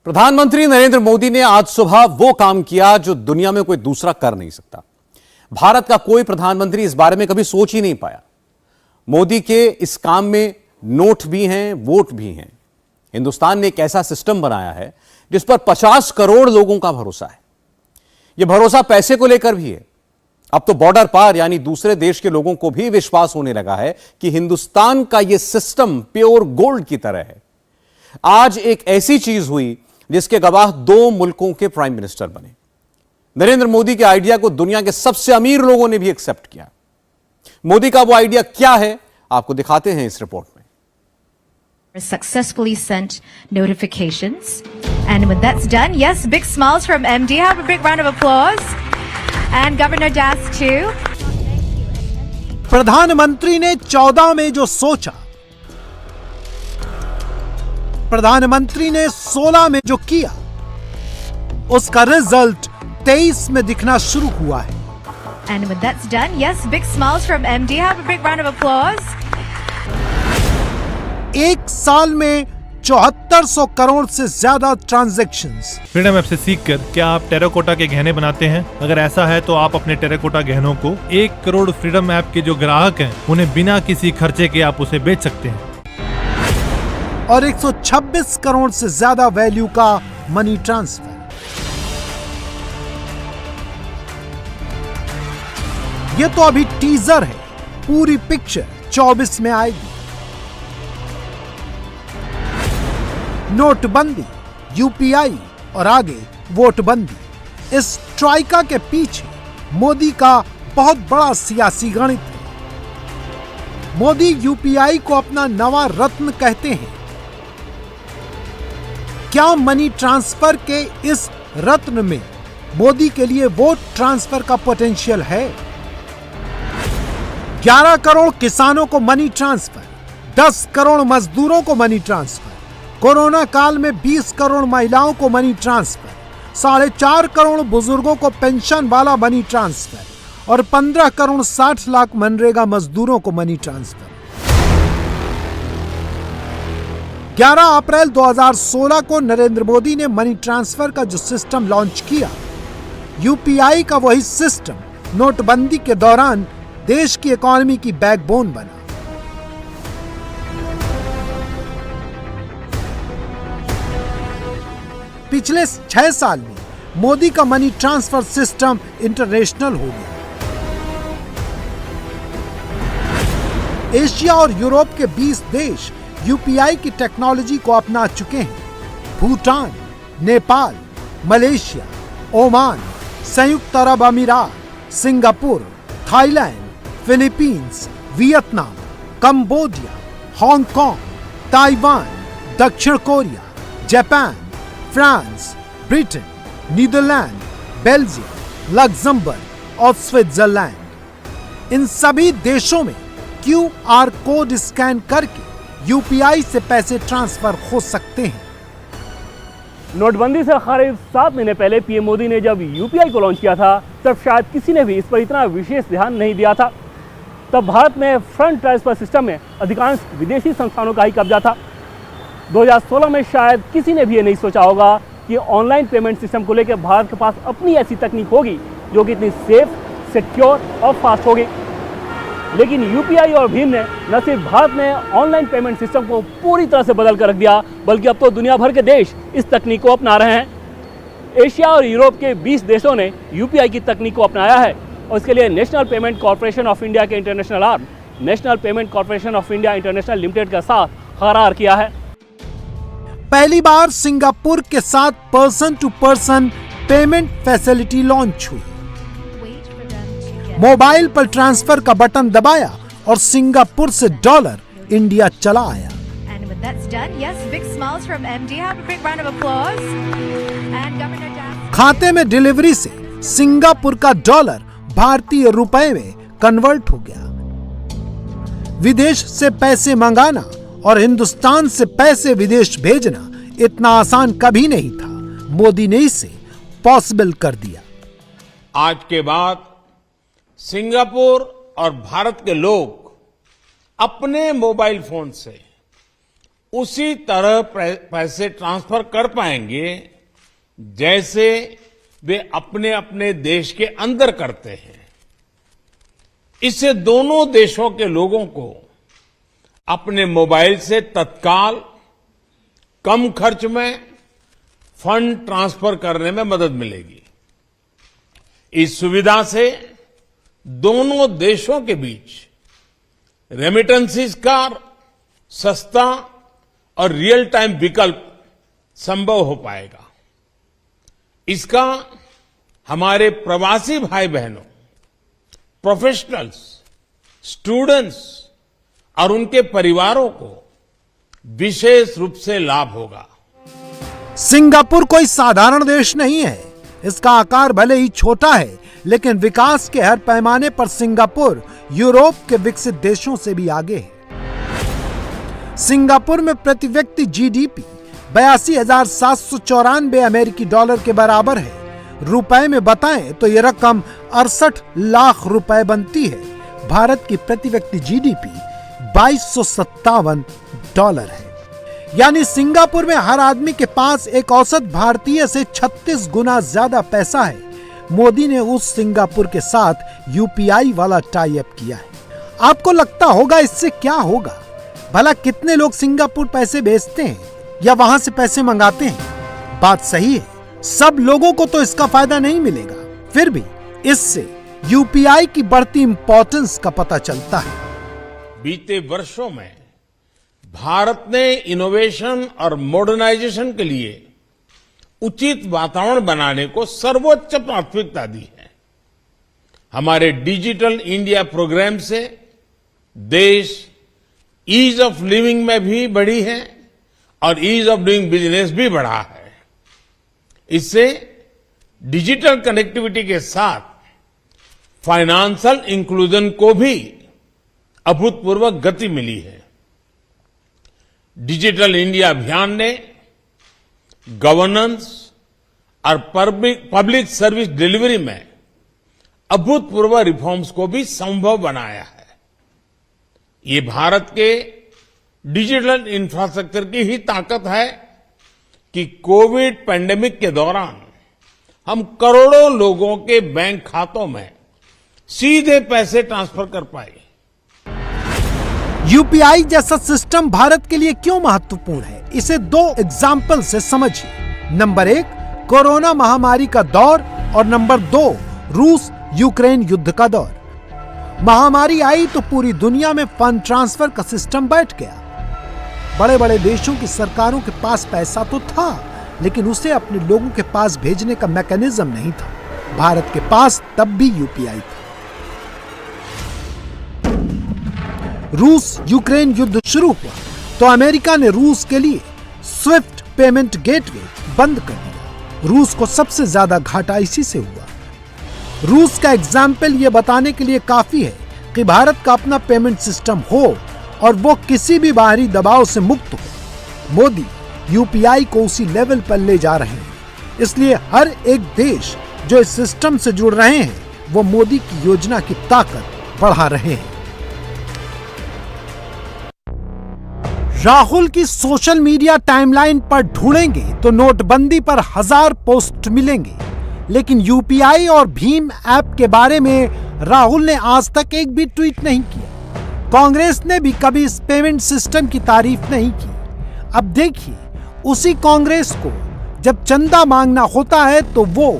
प्रधानमंत्री नरेंद्र मोदी ने आज सुबह वो काम किया जो दुनिया में कोई दूसरा कर नहीं सकता। भारत का कोई प्रधानमंत्री इस बारे में कभी सोच ही नहीं पाया। मोदी के इस काम में नोट भी हैं, वोट भी हैं। हिंदुस्तान ने एक ऐसा सिस्टम बनाया है जिस पर 50 करोड़ लोगों का भरोसा है। यह भरोसा पैसे को लेकर भी है। अब तो बॉर्डर पार यानी दूसरे देश के लोगों को भी विश्वास होने लगा है कि हिंदुस्तान का यह सिस्टम प्योर गोल्ड की तरह है। आज एक ऐसी चीज हुई जिसके गवाह दो मुल्कों के प्राइम मिनिस्टर बने। नरेंद्र मोदी के आइडिया को दुनिया के सबसे अमीर लोगों ने भी एक्सेप्ट किया। मोदी का वो आइडिया क्या है, आपको दिखाते हैं इस रिपोर्ट में। Successfully sent notifications, and when that's done, yes, big smiles from MD. Have a big round of applause. And Governor Das too. प्रधानमंत्री ने 14 में जो सोचा, प्रधानमंत्री ने 16 में जो किया, उसका रिजल्ट 23 में दिखना शुरू हुआ है। And when that's done, yes, big smiles from MD. Have a big round of applause. एक साल में 7400 करोड़ से ज्यादा ट्रांजैक्शंस। फ्रीडम ऐप से सीखकर क्या आप टेराकोटा के गहने बनाते हैं? अगर ऐसा है तो आप अपने टेराकोटा गहनों को 1 करोड़ फ्रीडम ऐप के जो ग्राहक हैं उन्हें बिना किसी खर्चे के आप उसे बेच सकते हैं। और 126 करोड़ से ज्यादा वैल्यू का मनी ट्रांसफर। ये तो अभी टीजर है, पूरी पिक्चर 24 में आएगी। नोटबंदी, यूपीआई और आगे वोटबंदी, इस ट्राइका के पीछे मोदी का बहुत बड़ा सियासी गणित है। मोदी यूपीआई को अपना नवा रत्न कहते हैं। क्या मनी ट्रांसफर के इस रत्न में मोदी के लिए वोट ट्रांसफर का पोटेंशियल है? 11 करोड़ किसानों को मनी ट्रांसफर, 10 करोड़ मजदूरों को मनी ट्रांसफर, कोरोना काल में 20 करोड़ महिलाओं को मनी ट्रांसफर, 4.5 करोड़ बुजुर्गों को पेंशन वाला मनी ट्रांसफर और 15 करोड़ 60 लाख मनरेगा मजदूरों को मनी ट्रांसफर। 11 अप्रैल 2016 को नरेंद्र मोदी ने मनी ट्रांसफर का जो सिस्टम लॉन्च किया, यूपीआई का वही सिस्टम नोटबंदी के दौरान देश की इकोनॉमी की बैकबोन बना। पिछले 6 साल में मोदी का मनी ट्रांसफर सिस्टम इंटरनेशनल हो गया। एशिया और यूरोप के 20 देश यूपीआई की टेक्नोलॉजी को अपना चुके हैं। भूटान, नेपाल, मलेशिया, ओमान, संयुक्त अरब अमीरात, Singapore, Thailand, Philippines, Vietnam, Cambodia, Hong Kong, Taiwan, दक्षिण Korea, Japan, France, Britain, Netherlands, Belgium, Luxembourg और स्विट्जरलैंड। इन सभी देशों में क्यूआर कोड स्कैन करके यूपीआई से पैसे ट्रांसफर हो सकते हैं। नोटबंदी से करीब 7 महीने पहले पीएम मोदी ने जब यूपीआई को लॉन्च किया था, तब शायद किसी ने भी इस पर इतना विशेष ध्यान नहीं दिया था। तब भारत में फंड ट्रांसफर सिस्टम में अधिकांश विदेशी संस्थानों का ही कब्जा था। 2016 में शायद किसी ने भी ये नहीं सोचा होगा कि ऑनलाइन पेमेंट सिस्टम को लेकर भारत के पास अपनी ऐसी तकनीक होगी जो कि इतनी सेफ, सिक्योर और फास्ट होगी। लेकिन यूपीआई और भीम ने न सिर्फ भारत में ऑनलाइन पेमेंट सिस्टम को पूरी तरह से बदल कर रख दिया, बल्कि अब तो दुनिया भर के देश इस तकनीक को अपना रहे हैं। एशिया और यूरोप के 20 देशों ने यूपीआई की तकनीक को अपनाया है और इसके लिए national payment corporation of India के international arm national payment corporation of India international limited के साथ करार किया है। पहली बार सिंगापुर के साथ person to person payment facility launch हुई। मोबाइल पर ट्रांसफर का बटन दबाया और सिंगापुर से डॉलर इंडिया चला आया। खाते में डिलीवरी से सिंगापुर का डॉलर भारतीय रुपए में कन्वर्ट हो गया। विदेश से पैसे मंगाना और हिंदुस्तान से पैसे विदेश भेजना इतना आसान कभी नहीं था। मोदी ने इसे पॉसिबल कर दिया। आज के बाद सिंगापुर और भारत के लोग अपने मोबाइल फोन से उसी तरह पैसे ट्रांसफर कर पाएंगे जैसे वे अपने अपने देश के अंदर करते हैं। इससे दोनों देशों के लोगों को अपने मोबाइल से तत्काल कम खर्च में फंड ट्रांसफर करने में मदद मिलेगी। इस सुविधा से दोनों देशों के बीच रेमिटेंसेस का सस्ता और रियल टाइम विकल्प संभव हो पाएगा। इसका हमारे प्रवासी भाई बहनों, प्रोफेशनल्स, स्टूडेंट्स और उनके परिवारों को विशेष रूप से लाभ होगा। सिंगापुर कोई साधारण देश नहीं है। इसका आकार भले ही छोटा है, लेकिन विकास के हर पैमाने पर सिंगापुर यूरोप के विकसित देशों से भी आगे है। सिंगापुर में प्रति व्यक्ति जीडीपी 82,794 अमेरिकी डॉलर के बराबर है। रुपए में बताएं तो यह रकम 68 लाख रुपए बनती है। भारत की प्रति व्यक्ति जीडीपी 2257 डॉलर है। यानी सिंगापुर में हर आदमी के पास एक औसत भारतीय से 36 गुना ज्यादा पैसा है। मोदी ने उस सिंगापुर के साथ यूपीआई वाला टाई अप किया है। आपको लगता होगा इससे क्या होगा? भला कितने लोग सिंगापुर पैसे भेजते हैं या वहां से पैसे मंगाते हैं? बात सही है, सब लोगों को तो इसका फायदा नहीं मिलेगा। फिर भी इससे यूपीआई की बढ़ती इंपॉर्टेंस का पता चलता है। बीते वर्षों में भारत ने इनोवेशन और मॉडर्नाइजेशन के लिए उचित वातावरण बनाने को सर्वोच्च प्राथमिकता दी है। हमारे डिजिटल इंडिया प्रोग्राम से देश ईज ऑफ लिविंग में भी बढ़ी है और ईज ऑफ डूइंग बिजनेस भी बढ़ा है। इससे डिजिटल कनेक्टिविटी के साथ फाइनेंशियल इंक्लूजन को भी अभूतपूर्व गति मिली है। डिजिटल इंडिया अभियान ने गवर्नेंस और पब्लिक सर्विस डिलीवरी में अभूतपूर्व रिफॉर्म्स को भी संभव बनाया है। ये भारत के डिजिटल इंफ्रास्ट्रक्चर की ही ताकत है कि कोविड पैंडेमिक के दौरान हम करोड़ों लोगों के बैंक खातों में सीधे पैसे ट्रांसफर कर पाए। यूपीआई जैसा सिस्टम भारत के लिए क्यों महत्वपूर्ण है, इसे दो एग्जाम्पल से समझिए। नंबर 1 कोरोना महामारी का दौर और नंबर 2 रूस यूक्रेन युद्ध का दौर। महामारी आई तो पूरी दुनिया में फंड ट्रांसफर का सिस्टम बैठ गया। बड़े बड़े देशों की सरकारों के पास पैसा तो था, लेकिन उसे अपने लोगों के पास भेजने का मैकेनिज्म नहीं था। भारत के पास तब भी यूपीआई था। रूस यूक्रेन युद्ध शुरू हुआ तो अमेरिका ने रूस के लिए स्विफ्ट पेमेंट गेटवे बंद कर दिया। रूस को सबसे ज्यादा घाटा इसी से हुआ। रूस का एग्जाम्पल ये बताने के लिए काफी है कि भारत का अपना पेमेंट सिस्टम हो और वो किसी भी बाहरी दबाव से मुक्त हो। मोदी यूपीआई को उसी लेवल पर ले जा रहे हैं। इसलिए हर एक देश जो इस सिस्टम से जुड़ रहे हैं वो मोदी की योजना की ताकत बढ़ा रहे हैं। राहुल की सोशल मीडिया टाइमलाइन पर ढूंढेंगे तो नोटबंदी पर 1000 पोस्ट मिलेंगे, लेकिन यूपीआई और भीम ऐप के बारे में राहुल ने आज तक एक भी ट्वीट नहीं किया। कांग्रेस ने भी कभी इस पेमेंट सिस्टम की तारीफ नहीं की। अब देखिए, उसी कांग्रेस को जब चंदा मांगना होता है तो वो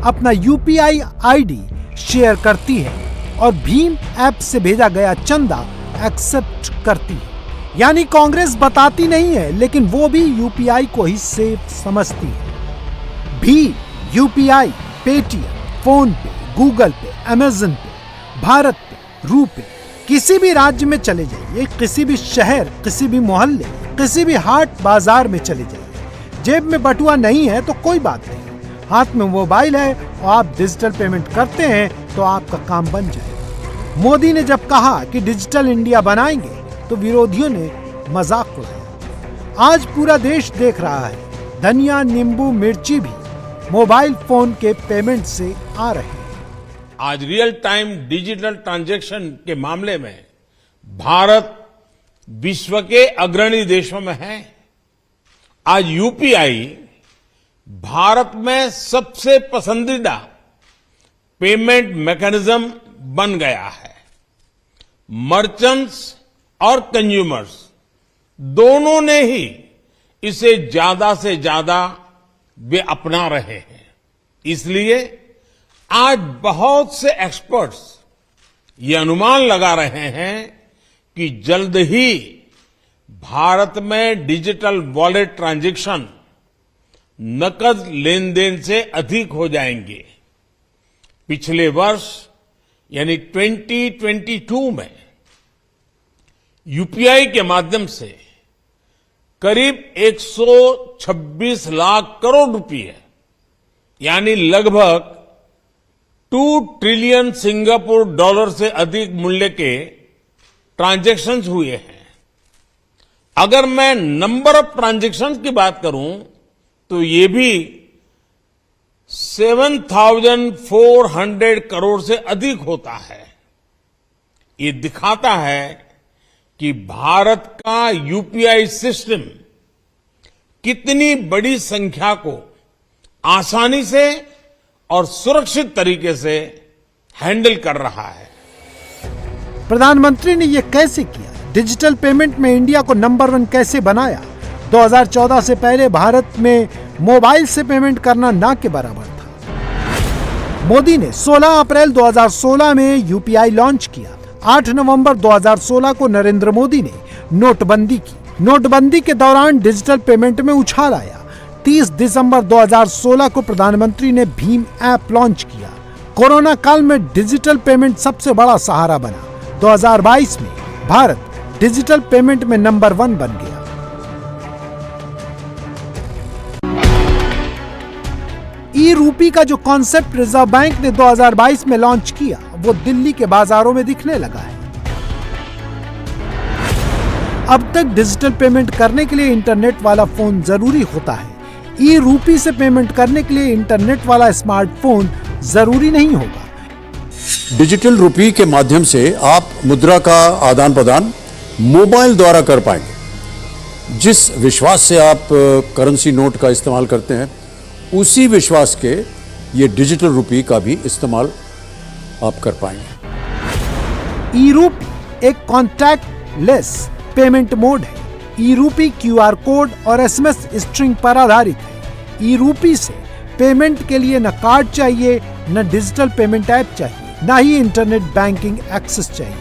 अपना यूपीआई आईडी शेयर करती है और भीम ऐप से भेजा गया चंदा एक्सेप्ट करती है। यानी कांग्रेस बताती नहीं है, लेकिन वो भी यूपीआई को ही सेफ समझती है। भीम, यूपीआई, पेटीएम, फोन पे, गूगल पे, अमेजन पे, भारत पे, रूपे, किसी भी राज्य में चले जाइए, किसी भी शहर, किसी भी मोहल्ले, किसी भी हाट बाजार में चले जाइए, जेब में बटुआ नहीं है तो कोई बात नहीं, हाथ में मोबाइल है और आप डिजिटल पेमेंट करते हैं तो आपका काम बन जाएगा। मोदी ने जब कहा कि डिजिटल इंडिया बनाएंगे तो विरोधियों ने मजाक उड़ाया। आज पूरा देश देख रहा है, धनिया, नींबू, मिर्ची भी मोबाइल फोन के पेमेंट से आ रहे हैं। आज रियल टाइम डिजिटल ट्रांजैक्शन के मामले में भारत विश्व के अग्रणी देशों में है। आज यूपीआई भारत में सबसे पसंदीदा पेमेंट मैकेनिज्म बन गया है। मर्चेंट्स और कंज्यूमर्स दोनों ने ही इसे ज्यादा से ज्यादा वे अपना रहे हैं। इसलिए आज बहुत से एक्सपर्ट्स ये अनुमान लगा रहे हैं कि जल्द ही भारत में डिजिटल वॉलेट ट्रांजैक्शन नकद लेन देन से अधिक हो जाएंगे। पिछले वर्ष यानी 2022 में यूपीआई के माध्यम से करीब 126 लाख करोड़ रुपए यानी लगभग 2 ट्रिलियन सिंगापुर डॉलर से अधिक मूल्य के ट्रांजैक्शंस हुए हैं। अगर मैं नंबर ऑफ ट्रांजैक्शंस की बात करूं तो ये भी 7,400 करोड़ से अधिक होता है। ये दिखाता है कि भारत का यूपीआई सिस्टम कितनी बड़ी संख्या को आसानी से और सुरक्षित तरीके से हैंडल कर रहा है। प्रधानमंत्री ने यह कैसे किया? डिजिटल पेमेंट में इंडिया को नंबर 1 कैसे बनाया? 2014 से पहले भारत में मोबाइल से पेमेंट करना ना के बराबर था। मोदी ने 16 अप्रैल 2016 में यूपीआई लॉन्च किया। 8 नवंबर 2016 को नरेंद्र मोदी ने नोटबंदी की। नोटबंदी के दौरान डिजिटल पेमेंट में उछाल आया। 30 दिसंबर 2016 को प्रधानमंत्री ने भीम ऐप लॉन्च किया। कोरोना काल में डिजिटल पेमेंट सबसे बड़ा सहारा बना। 2022 में भारत डिजिटल पेमेंट में नंबर 1 बन गया। ई रूपी का जो कॉन्सेप्ट रिजर्व बैंक ने 2022 में लॉन्च किया वो दिल्ली के बाजारों में दिखने लगा है। अब तक डिजिटल पेमेंट करने के लिए इंटरनेट वाला फोन जरूरी होता है। ई रूपी से पेमेंट करने के लिए इंटरनेट वाला स्मार्टफोन जरूरी नहीं होगा। डिजिटल रुपी के माध्यम से आप मुद्रा का आदान प्रदान मोबाइल द्वारा कर पाएंगे। जिस विश्वास से आप करेंसी नोट का इस्तेमाल करते हैं उसी विश्वास के ये डिजिटल रुपी का भी इस्तेमाल आप कर पाएंगे। ई रूपी एक कॉन्टैक्ट लेस पेमेंट मोड है। ई रूपी क्यूआर कोड और एसएमएस स्ट्रिंग पर आधारित है। ई रूपी से पेमेंट के लिए न कार्ड चाहिए, न डिजिटल पेमेंट ऐप चाहिए, न ही इंटरनेट बैंकिंग एक्सेस चाहिए।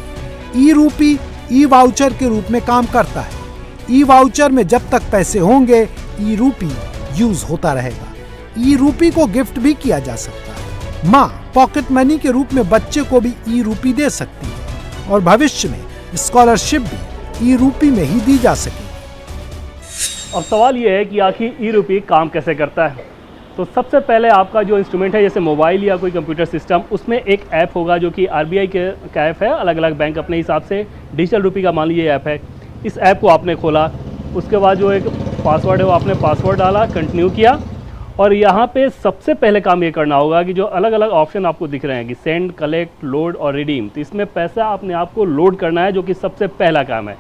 ई रूपी ई वाउचर के रूप में काम करता है। ई वाउचर में जब तक पैसे होंगे ई रूपी यूज होता रहेगा। ई रूपी को गिफ्ट भी किया जा सकता है। माँ पॉकेट मनी के रूप में बच्चे को भी ई रूपी दे सकती है और भविष्य में स्कॉलरशिप भी ई रूपी में ही दी जा सकेगी। अब सवाल ये है कि आखिर ई रूपी काम कैसे करता है। तो सबसे पहले आपका जो इंस्ट्रूमेंट है जैसे मोबाइल या कोई कंप्यूटर सिस्टम, उसमें एक ऐप होगा जो कि आरबीआई का ऐप है। अलग अलग बैंक अपने हिसाब से डिजिटल रूपी का मान लीजिए ऐप है। इस ऐप को आपने खोला, उसके बाद जो एक पासवर्ड है वो आपने पासवर्ड डाला, कंटिन्यू किया और यहाँ पे सबसे पहले काम ये करना होगा कि जो अलग अलग ऑप्शन आपको दिख रहे हैं कि सेंड, कलेक्ट, लोड और रिडीम, तो इसमें पैसा अपने आप को लोड करना है जो कि सबसे पहला काम है।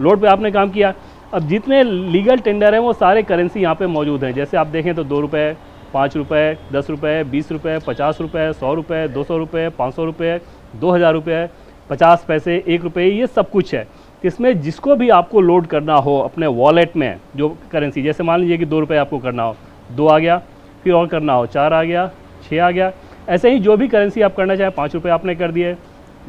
लोड पे आपने काम किया। अब जितने लीगल टेंडर हैं वो सारे करेंसी यहाँ पे मौजूद हैं। जैसे आप देखें तो 2 रुपये, 5 रुपये, 10 रुपये, 20 रुपये, 50 रुपये, 100 रुपये, 200 रुपये, 500 रुपये, 2000 रुपये, 50 पैसे, 1 रुपये, ये सब कुछ है। इसमें जिसको भी आपको लोड करना हो अपने वॉलेट में जो करेंसी, जैसे मान लीजिए कि 2 रुपये आपको करना हो, 2 आ गया, फिर और करना हो 4 आ गया, 6 आ गया, ऐसे ही जो भी करेंसी आप करना चाहें 5 रुपये आपने कर दिए,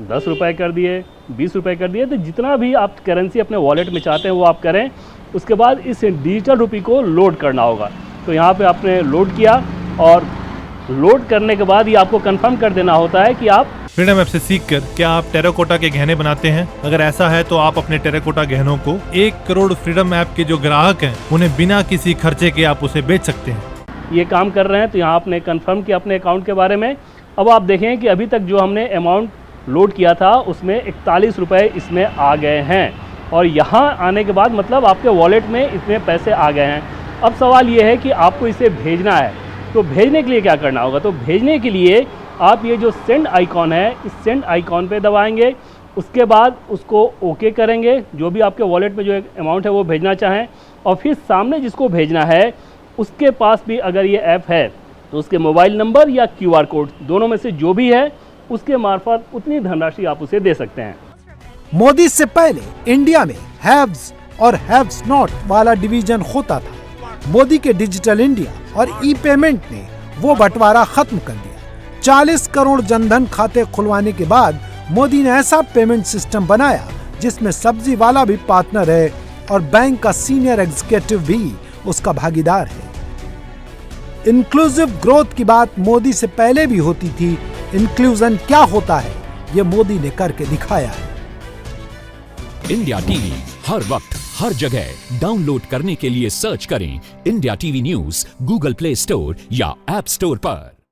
10 रुपये कर दिए, 20 रुपये कर दिए, तो जितना भी आप करेंसी अपने वॉलेट में चाहते हैं वो आप करें। उसके बाद इस डिजिटल रुपी को लोड करना होगा। तो यहाँ पे आपने लोड किया और लोड करने के बाद ये आपको कंफर्म कर देना होता है कि आप फ्रीडम ऐप से सीखकर क्या आप टेराकोटा के गहने बनाते हैं? अगर ऐसा है तो आप अपने टेराकोटा गहनों को 1 करोड़ फ्रीडम ऐप के जो ग्राहक हैं उन्हें बिना किसी खर्चे के आप उसे बेच सकते हैं। ये काम कर रहे हैं। तो यहाँ आपने कंफर्म किया अपने अकाउंट के बारे में। अब आप देखें कि अभी तक जो हमने अमाउंट लोड किया था उसमें 41 रुपये इसमें आ गए हैं और यहाँ आने के बाद मतलब आपके वॉलेट में इतने पैसे आ गए हैं। अब सवाल ये है कि आपको इसे भेजना है, तो भेजने के लिए क्या करना होगा? तो भेजने के लिए आप ये जो सेंड आइकॉन है इस सेंड आइकॉन पे दबाएंगे उसके बाद उसको ओके करेंगे, जो भी आपके वॉलेट में जो एक अमाउंट है वो भेजना चाहें, और फिर सामने जिसको भेजना है उसके पास भी अगर ये ऐप है तो उसके मोबाइल नंबर या QR कोड दोनों में से जो भी है उसके मार्फत उतनी धनराशि आप उसे दे सकते हैं। मोदी से पहले इंडिया में हैव्स और हैव्स नॉट वाला डिवीजन होता था। मोदी के डिजिटल इंडिया और ई पेमेंट ने वो बंटवारा खत्म कर दिया। 40 करोड़ जनधन खाते खुलवाने के बाद मोदी ने ऐसा पेमेंट सिस्टम बनाया जिसमें सब्जी वाला भी पार्टनर है और बैंक का सीनियर एग्जीक्यूटिव भी उसका भागीदार है। इंक्लूसिव ग्रोथ की बात मोदी से पहले भी होती थी। इंक्लूजन क्या होता है ये मोदी ने करके दिखाया है। इंडिया टीवी हर वक्त हर जगह डाउनलोड करने के लिए सर्च करें India TV news Google play store या ऐप स्टोर पर।